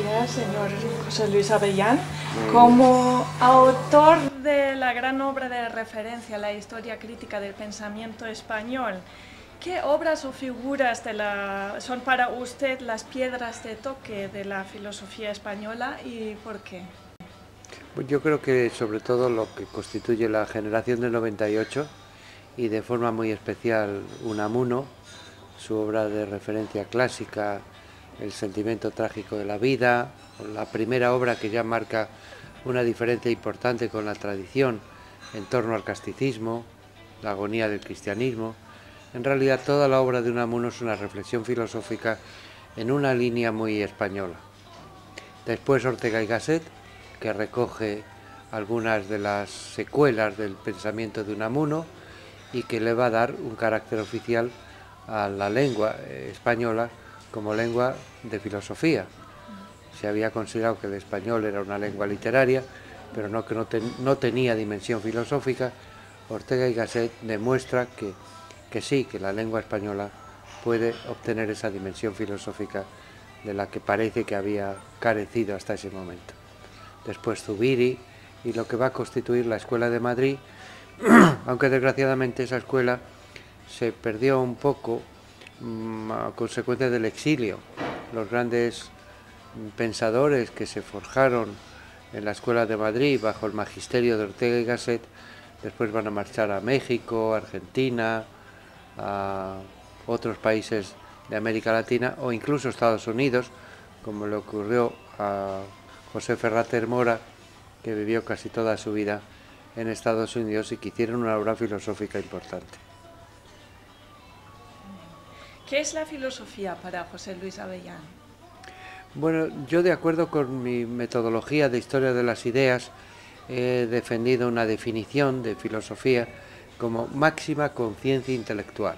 días, señor José Luis Avellán. Como autor de la gran obra de referencia, la historia crítica del pensamiento español, ¿qué obras o figuras son para usted las piedras de toque de la filosofía española y por qué? Yo creo que sobre todo lo que constituye la generación del 98 y de forma muy especial Unamuno, su obra de referencia clásica, El sentimiento trágico de la vida, la primera obra que ya marca una diferencia importante con la tradición en torno al casticismo, la agonía del cristianismo. En realidad toda la obra de Unamuno es una reflexión filosófica en una línea muy española. Después Ortega y Gasset, que recoge algunas de las secuelas del pensamiento de Unamuno y que le va a dar un carácter oficial a la lengua española como lengua de filosofía. Se había considerado que el español era una lengua literaria, pero no tenía dimensión filosófica. Ortega y Gasset demuestra que sí, que la lengua española puede obtener esa dimensión filosófica de la que parece que había carecido hasta ese momento. Después Zubiri y lo que va a constituir la Escuela de Madrid, aunque desgraciadamente esa escuela se perdió un poco a consecuencia del exilio. Los grandes pensadores que se forjaron en la Escuela de Madrid bajo el magisterio de Ortega y Gasset después van a marchar a México, a Argentina, a otros países de América Latina o incluso Estados Unidos, como le ocurrió a José Ferrater Mora, que vivió casi toda su vida en Estados Unidos y que hicieron una obra filosófica importante. ¿Qué es la filosofía para José Luis Avellán? Bueno, yo de acuerdo con mi metodología de historia de las ideas he defendido una definición de filosofía como máxima conciencia intelectual.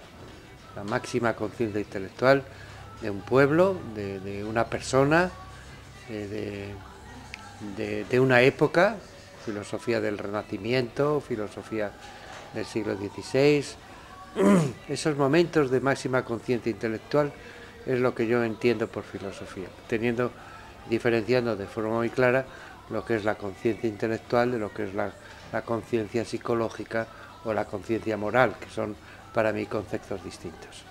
La máxima conciencia intelectual de un pueblo, de una persona, de una época, filosofía del Renacimiento, filosofía del siglo XVI. Esos momentos de máxima conciencia intelectual es lo que yo entiendo por filosofía, diferenciando de forma muy clara lo que es la conciencia intelectual de lo que es la conciencia psicológica o la conciencia moral, que son para mí conceptos distintos.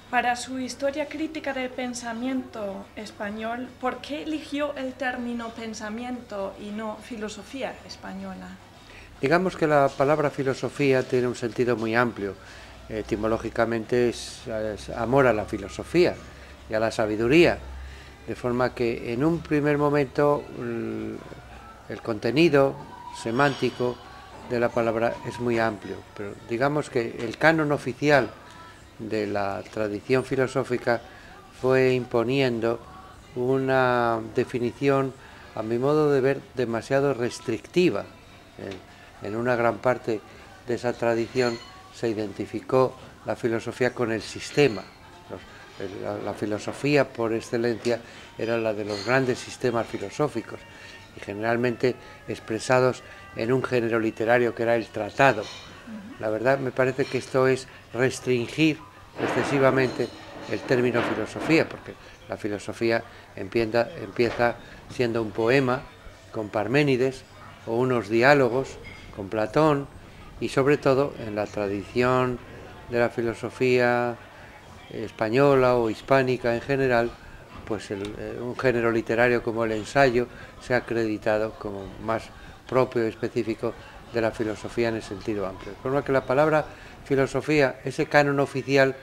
Para su historia crítica del pensamiento español, ¿por qué eligió el término pensamiento y no filosofía española? Digamos que la palabra filosofía tiene un sentido muy amplio. Etimológicamente es amor a la filosofía y a la sabiduría, de forma que en un primer momento el contenido semántico de la palabra es muy amplio, pero digamos que el canon oficial de la tradición filosófica fue imponiendo una definición, a mi modo de ver, demasiado restrictiva. En una gran parte de esa tradición se identificó la filosofía con el sistema. La filosofía por excelencia era la de los grandes sistemas filosóficos y generalmente expresados en un género literario que era el tratado. La verdad me parece que esto es restringir excesivamente el término filosofía, porque la filosofía empieza siendo un poema con Parménides o unos diálogos con Platón y sobre todo en la tradición de la filosofía española o hispánica en general, pues un género literario como el ensayo se ha acreditado como más propio y específico de la filosofía en el sentido amplio. De forma que la palabra filosofía, ese canon oficial,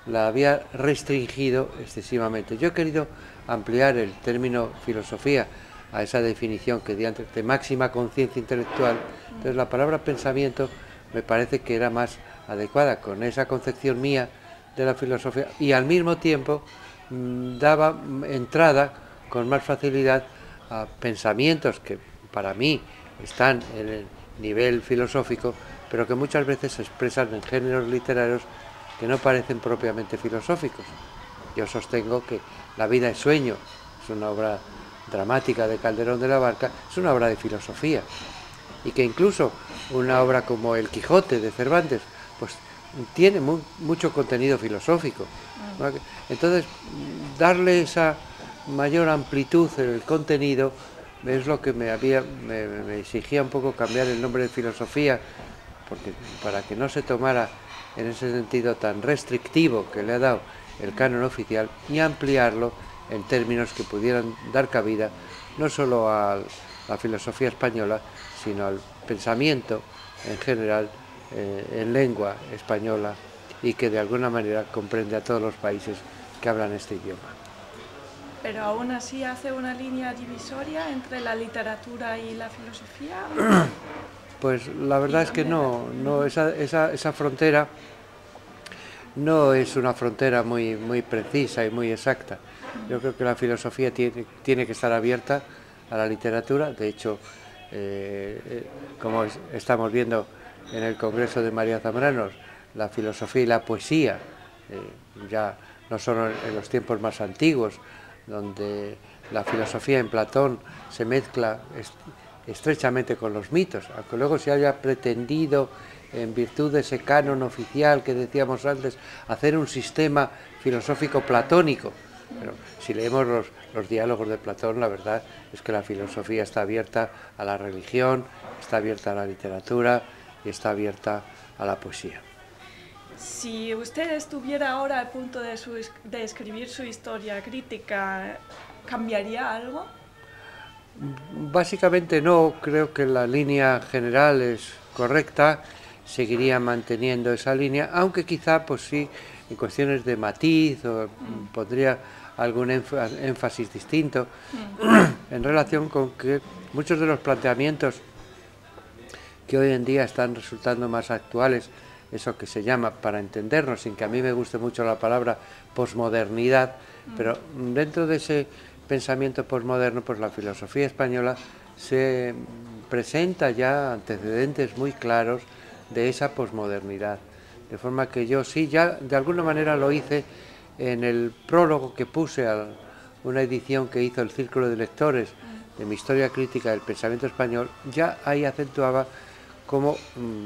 la había restringido excesivamente. Yo he querido ampliar el término filosofía a esa definición que di antes de máxima conciencia intelectual. Entonces la palabra pensamiento me parece que era más adecuada con esa concepción mía de la filosofía y al mismo tiempo daba entrada con más facilidad a pensamientos que para mí están en el nivel filosófico, pero que muchas veces se expresan en géneros literarios que no parecen propiamente filosóficos. Yo sostengo que La vida es sueño es una obra dramática de Calderón de la Barca, es una obra de filosofía, y que incluso una obra como El Quijote de Cervantes pues tiene mucho contenido filosófico, ¿no? Entonces, darle esa mayor amplitud en el contenido es lo que me exigía un poco cambiar el nombre de filosofía, porque para que no se tomara en ese sentido tan restrictivo que le ha dado el canon oficial, y ampliarlo en términos que pudieran dar cabida no solo a la filosofía española, sino al pensamiento en general en lengua española, y que de alguna manera comprende a todos los países que hablan este idioma. Pero aún así hace una línea divisoria entre la literatura y la filosofía. Pues la verdad es que no, esa frontera no es una frontera muy precisa y muy exacta. Yo creo que la filosofía tiene que estar abierta a la literatura. De hecho, como estamos viendo en el Congreso de María Zambrano, la filosofía y la poesía, ya no solo en los tiempos más antiguos, donde la filosofía en Platón se mezcla estrechamente con los mitos, aunque luego se haya pretendido, en virtud de ese canon oficial que decíamos antes, hacer un sistema filosófico platónico. Pero si leemos los diálogos de Platón, la verdad es que la filosofía está abierta a la religión, está abierta a la literatura y está abierta a la poesía. Si usted estuviera ahora al punto de escribir su historia crítica, ¿cambiaría algo? Básicamente no, creo que la línea general es correcta, seguiría manteniendo esa línea, aunque quizá, pues sí, en cuestiones de matiz, o pondría algún énfasis distinto en relación con que muchos de los planteamientos que hoy en día están resultando más actuales, eso que se llama, para entendernos, sin que a mí me guste mucho la palabra posmodernidad, pero dentro de ese pensamiento posmoderno, pues la filosofía española se presenta ya antecedentes muy claros de esa posmodernidad, de forma que yo sí, ya de alguna manera lo hice en el prólogo que puse a una edición que hizo el Círculo de Lectores de mi historia crítica del pensamiento español. Ya ahí acentuaba cómo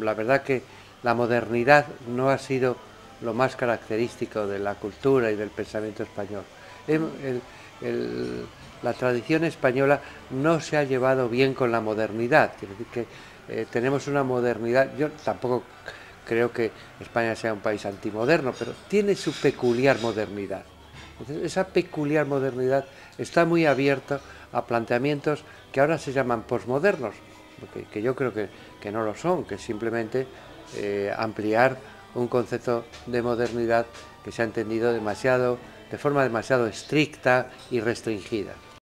la verdad que la modernidad no ha sido lo más característico de la cultura y del pensamiento español. La tradición española no se ha llevado bien con la modernidad, quiere decir que tenemos una modernidad. Yo tampoco creo que España sea un país antimoderno, pero tiene su peculiar modernidad. Entonces, esa peculiar modernidad está muy abierta a planteamientos que ahora se llaman posmodernos, que yo creo que no lo son, que es simplemente ampliar un concepto de modernidad que se ha entendido de forma demasiado estricta y restringida.